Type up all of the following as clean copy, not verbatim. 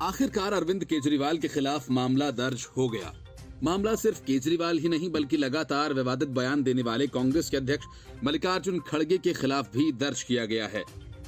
आखिरकार अरविंद केजरीवाल के खिलाफ मामला दर्ज हो गया। मामला सिर्फ केजरीवाल ही नहीं बल्कि लगातार विवादित बयान देने वाले कांग्रेस के अध्यक्ष मल्लिकार्जुन खड़गे के खिलाफ भी दर्ज किया गया है।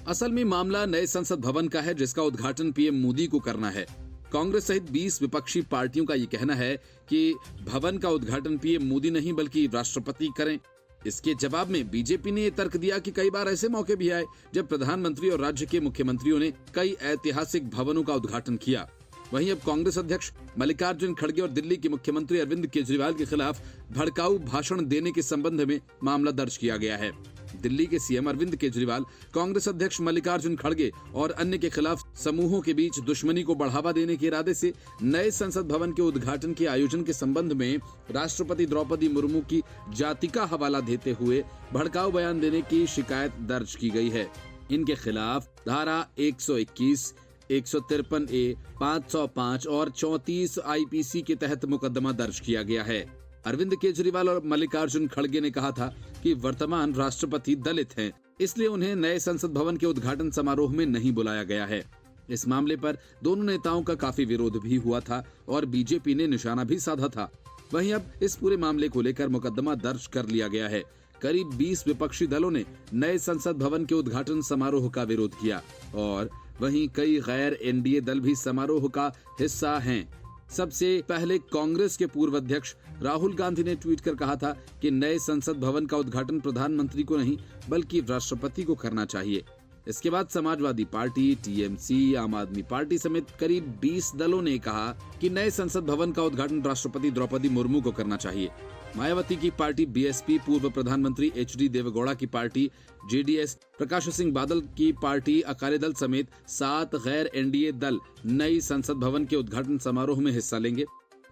असल में मामला नए संसद भवन का है, जिसका उद्घाटन पीएम मोदी को करना है। कांग्रेस सहित 20 विपक्षी पार्टियों का ये कहना है कि भवन का उद्घाटन पीएम मोदी नहीं बल्कि राष्ट्रपति करें। इसके जवाब में बीजेपी ने तर्क दिया कि कई बार ऐसे मौके भी आए जब प्रधानमंत्री और राज्य के मुख्यमंत्रियों ने कई ऐतिहासिक भवनों का उद्घाटन किया। वहीं अब कांग्रेस अध्यक्ष मल्लिकार्जुन खड़गे और दिल्ली के मुख्यमंत्री अरविंद केजरीवाल के खिलाफ भड़काऊ भाषण देने के संबंध में मामला दर्ज किया गया है। दिल्ली के सीएम अरविंद केजरीवाल कांग्रेस अध्यक्ष मल्लिकार्जुन खड़गे और अन्य के खिलाफ समूहों के बीच दुश्मनी को बढ़ावा देने के इरादे से नए संसद भवन के उद्घाटन के आयोजन के संबंध में राष्ट्रपति द्रौपदी मुर्मू की जाति का हवाला देते हुए भड़काऊ बयान देने की शिकायत दर्ज की गई है। इनके खिलाफ धारा 121, 153A, 505 और 34 आईपीसी के तहत मुकदमा दर्ज किया गया है। अरविंद केजरीवाल और मल्लिकार्जुन खड़गे ने कहा था कि वर्तमान राष्ट्रपति दलित हैं, इसलिए उन्हें नए संसद भवन के उद्घाटन समारोह में नहीं बुलाया गया है। इस मामले पर दोनों नेताओं का काफी विरोध भी हुआ था और बीजेपी ने निशाना भी साधा था। वहीं अब इस पूरे मामले को लेकर मुकदमा दर्ज कर लिया गया है। करीब 20 विपक्षी दलों ने नए संसद भवन के उद्घाटन समारोह का विरोध किया और वहीं कई गैर एनडीए दल भी समारोह का हिस्सा हैं। सबसे पहले कांग्रेस के पूर्व अध्यक्ष राहुल गांधी ने ट्वीट कर कहा था कि नए संसद भवन का उद्घाटन प्रधानमंत्री को नहीं बल्कि राष्ट्रपति को करना चाहिए। इसके बाद समाजवादी पार्टी, टीएमसी, आम आदमी पार्टी समेत करीब 20 दलों ने कहा कि नए संसद भवन का उद्घाटन राष्ट्रपति द्रौपदी मुर्मू को करना चाहिए। मायावती की पार्टी बीएसपी, पूर्व प्रधानमंत्री एचडी देवेगौड़ा की पार्टी जेडीएस, प्रकाश सिंह बादल की पार्टी अकाली दल समेत 7 गैर एनडीए दल नई संसद भवन के उद्घाटन समारोह में हिस्सा लेंगे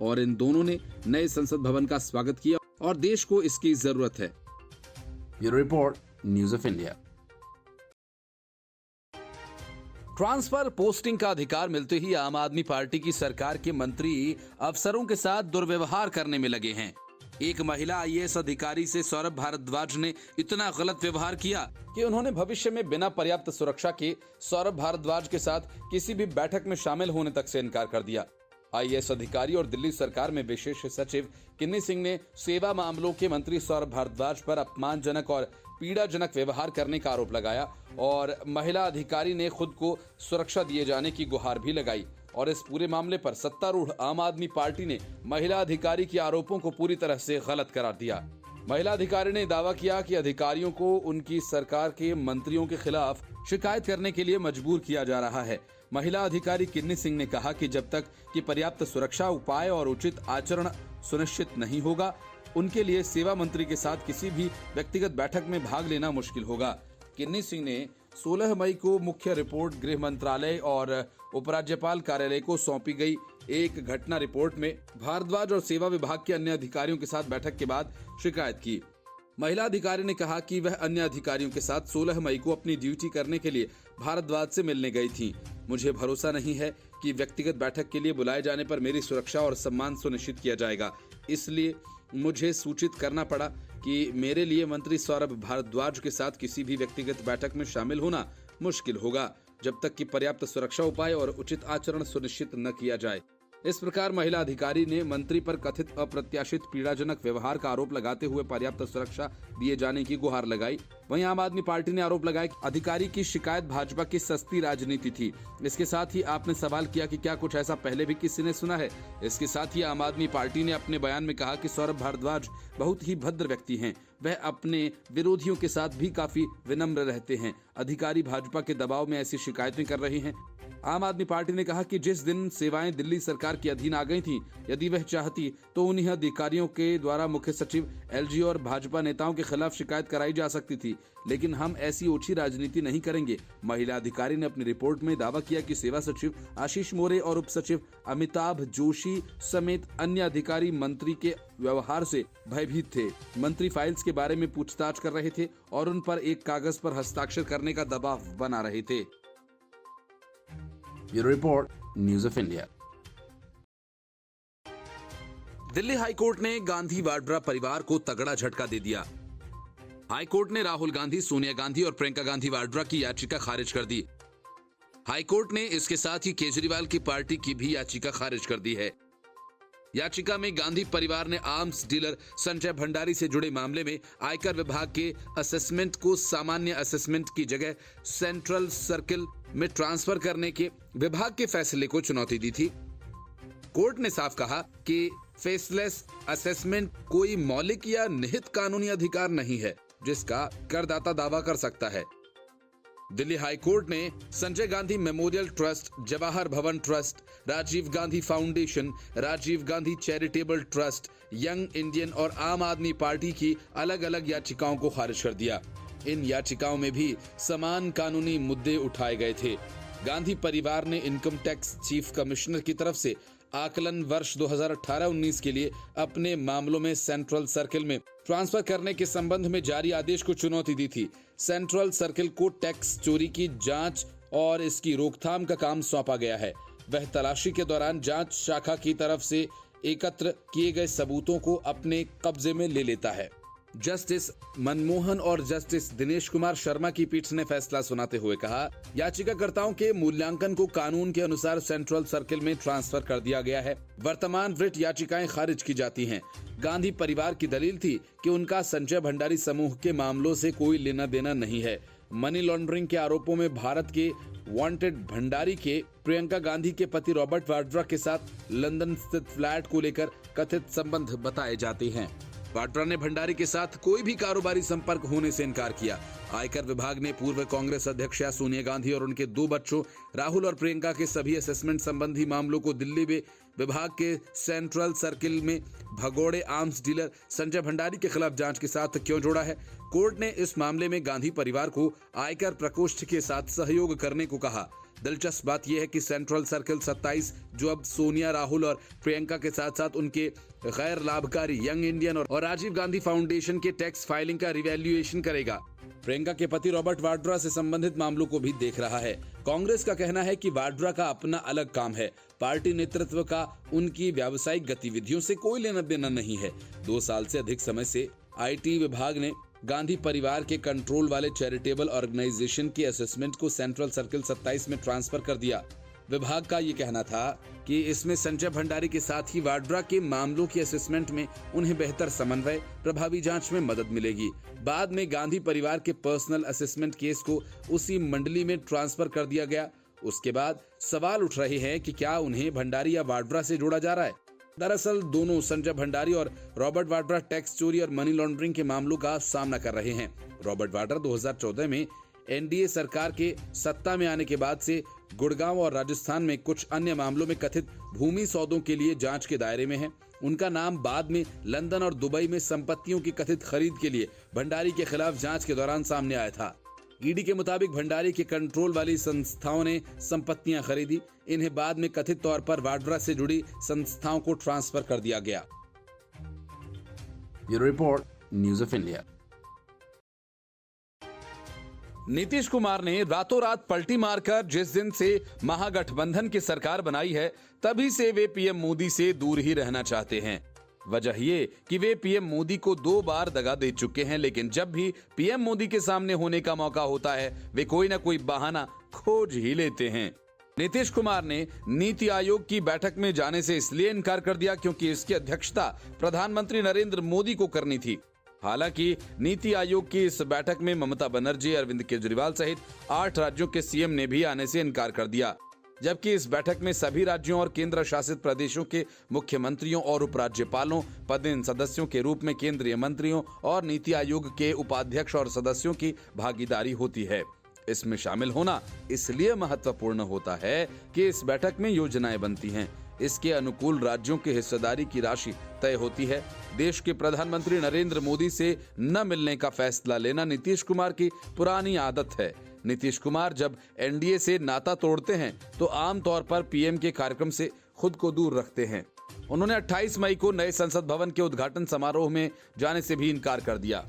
और इन दोनों ने नए संसद भवन का स्वागत किया और देश को इसकी जरूरत है। Bureau report, news of India. Transfer posting का अधिकार मिलते ही आम आदमी पार्टी की सरकार के मंत्री अफसरों के साथ दुर्व्यवहार करने में लगे हैं। एक महिला आईएएस अधिकारी से सौरभ भारद्वाज ने इतना गलत व्यवहार किया कि उन्होंने भविष्य में बिना पर्याप्त सुरक्षा के सौरभ भारद्वाज के साथ किसी भी बैठक में शामिल होने तक से इनकार कर दिया। आईएएस अधिकारी और दिल्ली सरकार में विशेष सचिव किन्नी सिंह ने सेवा मामलों के मंत्री सौरभ भारद्वाज पर अपमानजनक और पीड़ाजनक व्यवहार करने का आरोप लगाया और महिला अधिकारी ने खुद को सुरक्षा दिए जाने की गुहार भी लगाई और इस पूरे मामले पर सत्तारूढ़ आम आदमी पार्टी ने महिला अधिकारी के आरोपों को पूरी तरह से गलत करार दिया। महिला अधिकारी ने दावा किया कि अधिकारियों को उनकी सरकार के मंत्रियों के खिलाफ शिकायत करने के लिए मजबूर किया जा रहा है। महिला अधिकारी किन्नी सिंह ने कहा कि जब तक कि पर्याप्त सुरक्षा उपाय और उचित आचरण सुनिश्चित नहीं होगा, उनके लिए सेवा मंत्री के साथ किसी भी व्यक्तिगत बैठक में भाग लेना मुश्किल होगा। किन्नी सिंह ने 16 मई को मुख्य रिपोर्ट गृह मंत्रालय और उपराज्यपाल कार्यालय को सौंपी गई एक घटना रिपोर्ट में भारद्वाज और सेवा विभाग के अन्य अधिकारियों के साथ बैठक के बाद शिकायत की। महिला अधिकारी ने कहा कि वह अन्य अधिकारियों के साथ 16 मई को अपनी ड्यूटी करने के लिए भारद्वाज से मिलने गई थी। मुझे भरोसा नहीं है कि व्यक्तिगत बैठक के लिए बुलाए जाने पर मेरी सुरक्षा और सम्मान सुनिश्चित किया जाएगा, इसलिए मुझे सूचित करना पड़ा कि मेरे लिए मंत्री सौरभ भारद्वाज के साथ किसी भी व्यक्तिगत बैठक में शामिल होना मुश्किल होगा जब तक कि पर्याप्त सुरक्षा उपाय और उचित आचरण सुनिश्चित न किया जाए। इस प्रकार महिला अधिकारी ने मंत्री पर कथित अप्रत्याशित पीड़ाजनक व्यवहार का आरोप लगाते हुए पर्याप्त सुरक्षा दिए जाने की गुहार लगाई। वहीं आम आदमी पार्टी ने आरोप लगाया कि अधिकारी की शिकायत भाजपा की सस्ती राजनीति थी। इसके साथ ही आपने सवाल किया कि क्या कुछ ऐसा पहले भी किसी ने सुना है। इसके साथ ही आम आदमी पार्टी ने अपने बयान में कहा कि सौरभ भारद्वाज बहुत ही भद्र व्यक्ति हैं। वह अपने विरोधियों के साथ भी काफी विनम्र रहते हैं। अधिकारी भाजपा के दबाव में ऐसी शिकायतें कर रहे हैं। आम आदमी पार्टी ने कहा कि जिस दिन सेवाएं दिल्ली सरकार के अधीन आ गई थीं, यदि वह चाहती तो उन्हीं अधिकारियों के द्वारा मुख्य सचिव, एलजी और भाजपा नेताओं के खिलाफ शिकायत कराई जा सकती थी, लेकिन हम ऐसी ओछी राजनीति नहीं करेंगे। महिला अधिकारी ने अपनी रिपोर्ट में दावा किया कि सेवा सचिव आशीष मोरे और उप सचिव अमिताभ जोशी समेत अन्य अधिकारी मंत्री के व्यवहार से भयभीत थे। मंत्री फाइल्स के बारे में पूछताछ कर रहे थे और उन पर एक कागज पर हस्ताक्षर करने का दबाव बना रहे थे। Bureau report, news of India. Delhi high court ने गांधी वाड्रा परिवार को तगड़ा झटका दे दिया। हाईकोर्ट ने राहुल गांधी, सोनिया गांधी और प्रियंका गांधी वाड्रा की याचिका खारिज कर दी। हाईकोर्ट ने इसके साथ ही केजरीवाल की पार्टी की भी याचिका खारिज कर दी है। याचिका में गांधी परिवार ने आर्म्स डीलर संजय भंडारी से जुड़े मामले में आयकर विभाग के असेसमेंट को सामान्य असेसमेंट की जगह सेंट्रल सर्किल में ट्रांसफर करने के विभाग के फैसले को चुनौती दी थी। कोर्ट ने साफ कहा कि फेसलेस असेसमेंट कोई मौलिक या निहित कानूनी अधिकार नहीं है जिसका करदाता दावा कर सकता है। दिल्ली हाई कोर्ट ने Sanjay Gandhi memorial trust, Jawahar Bhawan trust, Rajiv Gandhi foundation, Rajiv Gandhi charitable trust, young Indian और आम आदमी पार्टी की अलग अलग याचिकाओं को खारिज कर दिया। इन याचिकाओं में भी समान कानूनी मुद्दे उठाए गए थे। गांधी परिवार ने इनकम टैक्स चीफ कमिश्नर की तरफ से आकलन वर्ष 2018-19 के लिए अपने मामलों में सेंट्रल सर्किल में ट्रांसफर करने के संबंध में जारी आदेश को चुनौती दी थी। सेंट्रल सर्किल को टैक्स चोरी की जांच और इसकी रोकथाम का काम सौंपा गया है। वह तलाशी के दौरान जांच शाखा की तरफ से एकत्र किए गए सबूतों को अपने कब्जे में ले लेता है। जस्टिस मनमोहन और जस्टिस दिनेश कुमार शर्मा की पीठ ने फैसला सुनाते हुए कहा, याचिकाकर्ताओं के मूल्यांकन को कानून के अनुसार सेंट्रल सर्किल में ट्रांसफर कर दिया गया है। वर्तमान वृत याचिकाएं खारिज की जाती हैं। गांधी परिवार की दलील थी कि उनका संजय भंडारी समूह के मामलों से कोई लेना देना नहीं है। मनी लॉन्ड्रिंग के आरोपों में भारत के वांटेड भंडारी के प्रियंका गांधी के पति रॉबर्ट वाड्रा के साथ लंदन स्थित फ्लैट को लेकर कथित संबंध बताए जाते हैं। वाड्रा ने भंडारी के साथ कोई भी कारोबारी संपर्क होने से इनकार किया। आयकर विभाग ने पूर्व कांग्रेस अध्यक्ष सोनिया गांधी और उनके 2 बच्चों राहुल और प्रियंका के सभी असेसमेंट संबंधी मामलों को दिल्ली में विभाग के सेंट्रल सर्किल में भगोड़े आर्म्स डीलर संजय भंडारी के खिलाफ जांच के साथ क्यों जोड़ा है? कोर्ट ने इस मामले में गांधी परिवार को आयकर प्रकोष्ठ के साथ सहयोग करने को कहा। दिलचस्प बात यह है कि सेंट्रल सर्किल 27 जो अब सोनिया, राहुल और प्रियंका के साथ साथ उनके गैर लाभकारी यंग इंडियन और राजीव गांधी फाउंडेशन के टैक्स फाइलिंग का रिवैल्यूएशन करेगा। प्रियंका के पति रॉबर्ट वाड्रा से संबंधित मामलों को भी देख रहा है। कांग्रेस का कहना है कि वाड्रा का अपना अलग काम है। पार्टी नेतृत्व का उनकी व्यावसायिक गतिविधियों से कोई लेना देना नहीं है। 2 साल से अधिक समय से आईटी विभाग ने गांधी परिवार के कंट्रोल वाले चैरिटेबल ऑर्गेनाइजेशन के असेसमेंट को सेंट्रल सर्किल 27 में ट्रांसफर कर दिया। विभाग का ये कहना था कि इसमें संजय भंडारी के साथ ही वाड्रा के मामलों की असेसमेंट में उन्हें बेहतर समन्वय, प्रभावी जांच में मदद मिलेगी। बाद में गांधी परिवार के पर्सनल असेसमेंट केस को उसी मंडली में ट्रांसफर कर दिया गया। उसके बाद सवाल उठ रहे हैं कि क्या उन्हें भंडारी या वाड्रा से जोड़ा जा रहा है। दरअसल दोनों संजय भंडारी और रॉबर्ट वाड्रा टैक्स चोरी और मनी लॉन्ड्रिंग के मामलों का सामना कर रहे हैं। रॉबर्ट वाड्रा 2014 में एनडीए सरकार के सत्ता में आने के बाद से गुड़गांव और राजस्थान में कुछ अन्य मामलों में कथित भूमि सौदों के लिए जांच के दायरे में है। उनका नाम बाद में लंदन और दुबई में संपत्तियों की कथित खरीद के लिए भंडारी के खिलाफ जांच के दौरान सामने आया था। ईडी के मुताबिक भंडारी के कंट्रोल वाली संस्थाओं ने संपत्तियां खरीदी। इन्हें बाद में कथित तौर पर वाड्रा से जुड़ी संस्थाओं को ट्रांसफर कर दिया गया। Bureau Report, News of India. Nitish Kumar ने रातों रात पलटी मारकर जिस दिन से महागठबंधन की सरकार बनाई है, तभी से वे पीएम मोदी से दूर ही रहना चाहते हैं। वजह ये कि वे पीएम मोदी को 2 बार दगा दे चुके हैं, लेकिन जब भी पीएम मोदी के सामने होने का मौका होता है, वे कोई ना कोई बहाना खोज ही लेते हैं। नीतीश कुमार ने नीति आयोग की बैठक में जाने से इसलिए इनकार कर दिया क्योंकि इसकी अध्यक्षता प्रधानमंत्री नरेंद्र मोदी को करनी थी। हालांकि नीति आयोग की इस बैठक में ममता बनर्जी, अरविंद केजरीवाल सहित 8 राज्यों के सीएम ने भी आने से इनकार कर दिया, जबकि इस बैठक में सभी राज्यों और केंद्र शासित प्रदेशों के मुख्यमंत्रियों और उपराज्यपालों, पदेन सदस्यों के रूप में केंद्रीय मंत्रियों और नीति आयोग के उपाध्यक्ष और सदस्यों की भागीदारी होती है। इसमें शामिल होना इसलिए महत्वपूर्ण होता है कि इस बैठक में योजनाएं बनती हैं। इसके अनुकूल राज्यों की हिस्सेदारी की राशि तय होती है। देश के प्रधानमंत्री नरेंद्र मोदी से न मिलने का फैसला लेना नीतीश कुमार की पुरानी आदत है। नीतीश कुमार जब एनडीए से नाता तोड़ते हैं तो आमतौर पर पीएम के कार्यक्रम से खुद को दूर रखते हैं। उन्होंने 28 मई को नए संसद भवन के उद्घाटन समारोह में जाने से भी इनकार कर दिया।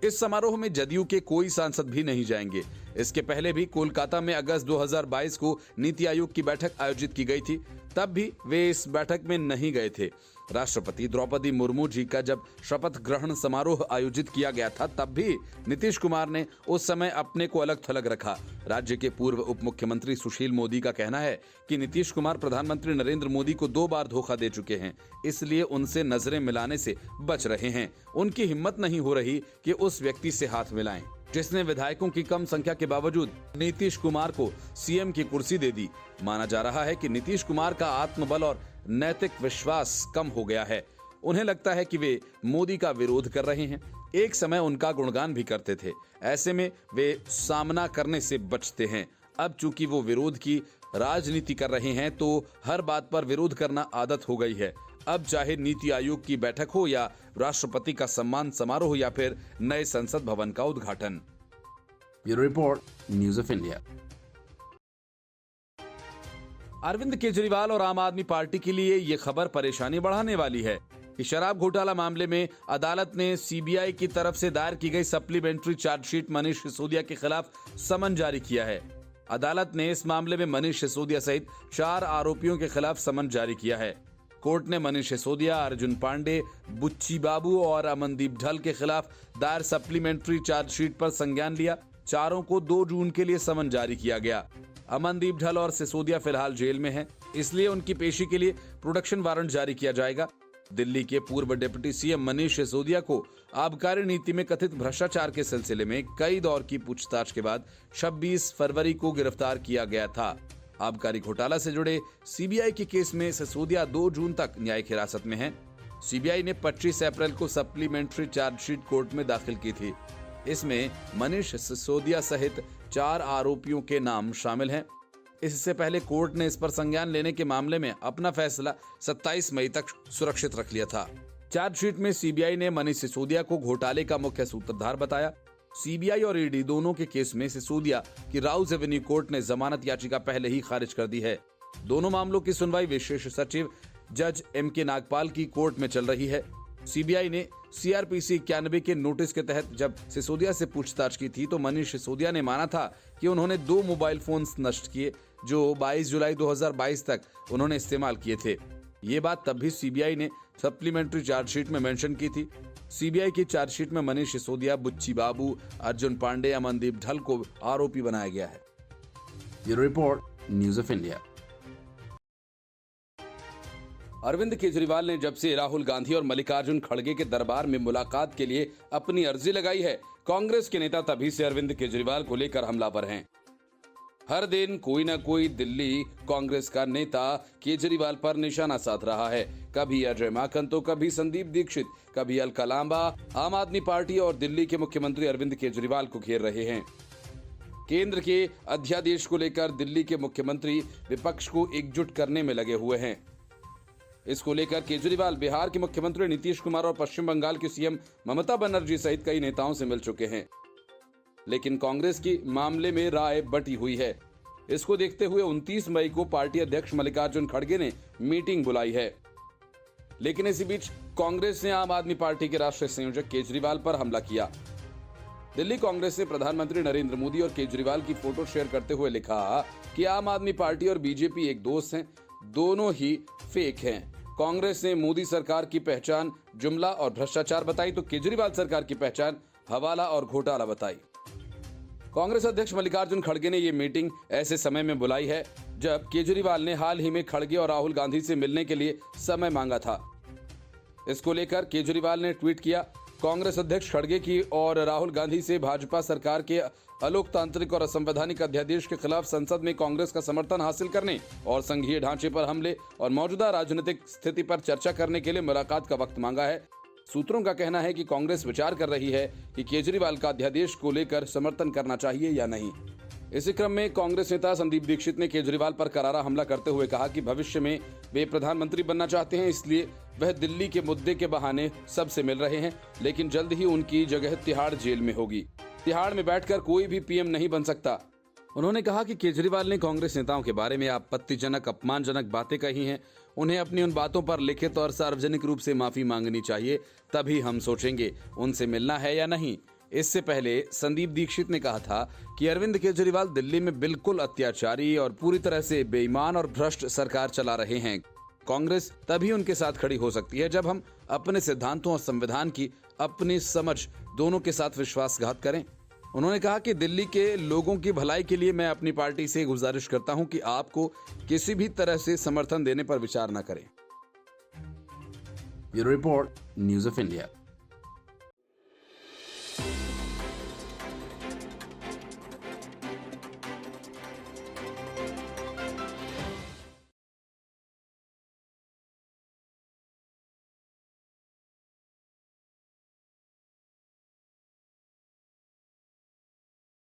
इस समारोह में जदयू के कोई सांसद भी नहीं जाएंगे। इसके पहले भी कोलकाता में अगस्त 2022 को नीति आयोग की बैठक आयोजित की गई थी, तब भी वे इस बैठक में नहीं गए थे। राष्ट्रपति द्रौपदी मुर्मू जी का जब शपथ ग्रहण समारोह आयोजित किया गया था तब भी नीतीश कुमार ने उस समय अपने को अलग थलग रखा। राज्य के पूर्व उप मुख्यमंत्री सुशील मोदी का कहना है कि नीतीश कुमार प्रधानमंत्री नरेंद्र मोदी को 2 बार धोखा दे चुके हैं, इसलिए उनसे नजरें मिलाने से बच रहे हैं। उनकी हिम्मत नहीं हो रही कि उस व्यक्ति से हाथ मिलाएं जिसने विधायकों की कम संख्या के बावजूद नीतीश कुमार को सीएम की कुर्सी दे दी। माना जा रहा है कि नीतीश कुमार का आत्मबल और नैतिक विश्वास कम हो गया है। उन्हें लगता है कि वे मोदी का विरोध कर रहे हैं। एक समय उनका गुणगान भी करते थे, ऐसे में वे सामना करने से बचते हैं। अब चूंकि वो विरोध की राजनीति कर रहे हैं तो हर बात पर विरोध करना आदत हो गई है। अब चाहे नीति आयोग की बैठक हो या राष्ट्रपति का सम्मान समारोह या फिर नए संसद भवन का उद्घाटन। Bureau Report, News of India. Arvind Kejriwal और आम आदमी पार्टी के लिए ये खबर परेशानी बढ़ाने वाली है कि शराब घोटाला मामले में अदालत ने सीबीआई की तरफ से दायर की गई सप्लीमेंट्री चार्जशीट मनीष सिसोदिया के खिलाफ समन जारी किया है। अदालत ने इस मामले में मनीष सिसोदिया सहित 4 आरोपियों के खिलाफ समन जारी किया है। कोर्ट ने मनीष सिसोदिया, अर्जुन पांडे, बुच्ची बाबू और अमनदीप ढल के खिलाफ दायर सप्लीमेंट्री चार्जशीट पर संज्ञान लिया। चारों को 2 जून के लिए समन जारी किया गया। अमनदीप ढल और सिसोदिया फिलहाल जेल में हैं, इसलिए उनकी पेशी के लिए प्रोडक्शन वारंट जारी किया जाएगा। दिल्ली के पूर्व डिप्टी सीएम मनीष सिसोदिया को आबकारी नीति में कथित भ्रष्टाचार के सिलसिले में कई दौर की पूछताछ के बाद 26 फरवरी को गिरफ्तार किया गया था। आबकारी घोटाला से जुड़े सीबीआई के केस में सिसोदिया 2 जून तक न्यायिक हिरासत में हैं। सीबीआई ने 25 अप्रैल को सप्लीमेंट्री चार्जशीट कोर्ट में दाखिल की थी। इसमें मनीष सिसोदिया सहित 4 आरोपियों के नाम शामिल हैं। इससे पहले कोर्ट ने इस पर संज्ञान लेने के मामले में अपना फैसला 27 मई तक सुरक्षित रख लिया था। चार्जशीट में सीबीआई ने मनीष सिसोदिया को घोटाले का मुख्य सूत्रधार बताया। सीबीआई और ईडी दोनों के केस में सिसोदिया की राउज एवेन्यू कोर्ट ने जमानत याचिका पहले ही खारिज कर दी है। दोनों मामलों की सुनवाई विशेष सचिव जज एमके नागपाल की कोर्ट में चल रही है। सीबीआई ने सीआरपीसी 91 के नोटिस के तहत जब सिसोदिया से पूछताछ की थी तो मनीष सिसोदिया ने माना था कि उन्होंने 2 मोबाइल फोन्स नष्ट किए जो 22 जुलाई 2022 तक उन्होंने इस्तेमाल किए थे। ये बात तब भी सीबीआई ने सप्लीमेंट्री चार्जशीट में मेंशन की थी। सीबीआई की चार्जशीट में मनीष सिसोदिया, बुच्ची बाबू, अर्जुन पांडे, अमनदीप ढल को आरोपी बनाया गया है। Bureau Report, News of India. Arvind Kejriwal ने जब से राहुल गांधी और मल्लिकार्जुन खड़गे के दरबार में मुलाकात के लिए अपनी अर्जी लगाई है, कांग्रेस के नेता तभी से अरविंद केजरीवाल को लेकर हमलावर हैं। हर दिन कोई न कोई दिल्ली कांग्रेस का नेता केजरीवाल पर निशाना साध रहा है। कभी अजय माकन तो कभी संदीप दीक्षित, कभी अलका लांबा आम आदमी पार्टी और दिल्ली के मुख्यमंत्री अरविंद केजरीवाल को घेर रहे हैं। केंद्र के अध्यादेश को लेकर दिल्ली के मुख्यमंत्री विपक्ष को एकजुट करने में लगे हुए हैं। इसको लेकर केजरीवाल बिहार के मुख्यमंत्री नीतीश कुमार और पश्चिम बंगाल की सीएम ममता बनर्जी सहित कई नेताओं से मिल चुके हैं, लेकिन कांग्रेस की मामले में राय बटी हुई है। इसको देखते हुए 29 मई को पार्टी अध्यक्ष मल्लिकार्जुन खड़गे ने मीटिंग बुलाई है, लेकिन इसी बीच कांग्रेस ने आम आदमी पार्टी के राष्ट्रीय संयोजक केजरीवाल पर हमला किया। दिल्ली कांग्रेस ने प्रधानमंत्री नरेंद्र मोदी और केजरीवाल की फोटो शेयर करते हुए लिखा कि आम आदमी पार्टी और बीजेपी एक दोस्त हैं, दोनों ही फेक हैं। कांग्रेस ने मोदी सरकार की पहचान जुमला और भ्रष्टाचार बताई तो केजरीवाल सरकार की पहचान हवाला और घोटाला बताई। कांग्रेस अध्यक्ष मल्लिकार्जुन खड़गे ने ये मीटिंग ऐसे समय में बुलाई है जब केजरीवाल ने हाल ही में खड़गे और राहुल गांधी से मिलने के लिए समय मांगा था। इसको लेकर केजरीवाल ने ट्वीट किया, कांग्रेस अध्यक्ष खड़गे की और राहुल गांधी से भाजपा सरकार के अलोकतांत्रिक और असंवैधानिक अध्यादेश के खिलाफ संसद में कांग्रेस का समर्थन हासिल करने और संघीय ढांचे पर हमले और मौजूदा राजनीतिक स्थिति पर चर्चा करने के लिए मुलाकात का वक्त मांगा है। सूत्रों का कहना है कि कांग्रेस विचार कर रही है कि केजरीवाल का अध्यादेश को लेकर समर्थन करना चाहिए या नहीं। इसी क्रम में कांग्रेस नेता संदीप दीक्षित ने केजरीवाल पर करारा हमला करते हुए कहा कि भविष्य में वे प्रधानमंत्री बनना चाहते हैं, इसलिए वह दिल्ली के मुद्दे के बहाने सबसे मिल रहे हैं, लेकिन जल्द ही उनकी जगह तिहाड़ जेल में होगी। तिहाड़ में बैठकर कोई भी पीएम नहीं बन सकता। उन्होंने कहा कि केजरीवाल ने कांग्रेस नेताओं के बारे में आपत्तिजनक, अपमानजनक बातें कही हैं। उन्हें अपनी उन बातों पर लिखित और सार्वजनिक रूप से माफी मांगनी चाहिए, तभी हम सोचेंगे उनसे मिलना है या नहीं। इससे पहले संदीप दीक्षित ने कहा था कि अरविंद केजरीवाल दिल्ली में बिल्कुल अत्याचारी और पूरी तरह से बेईमान और भ्रष्ट सरकार चला रहे हैं। कांग्रेस तभी उनके साथ खड़ी हो सकती है जब हम अपने सिद्धांतों और संविधान की अपनी समझ दोनों के साथ विश्वासघात करें। उन्होंने कहा कि दिल्ली के लोगों की भलाई के लिए मैं अपनी पार्टी से गुजारिश करता हूं कि आपको किसी भी तरह से समर्थन देने पर विचार न करें। Bureau Report, News of India.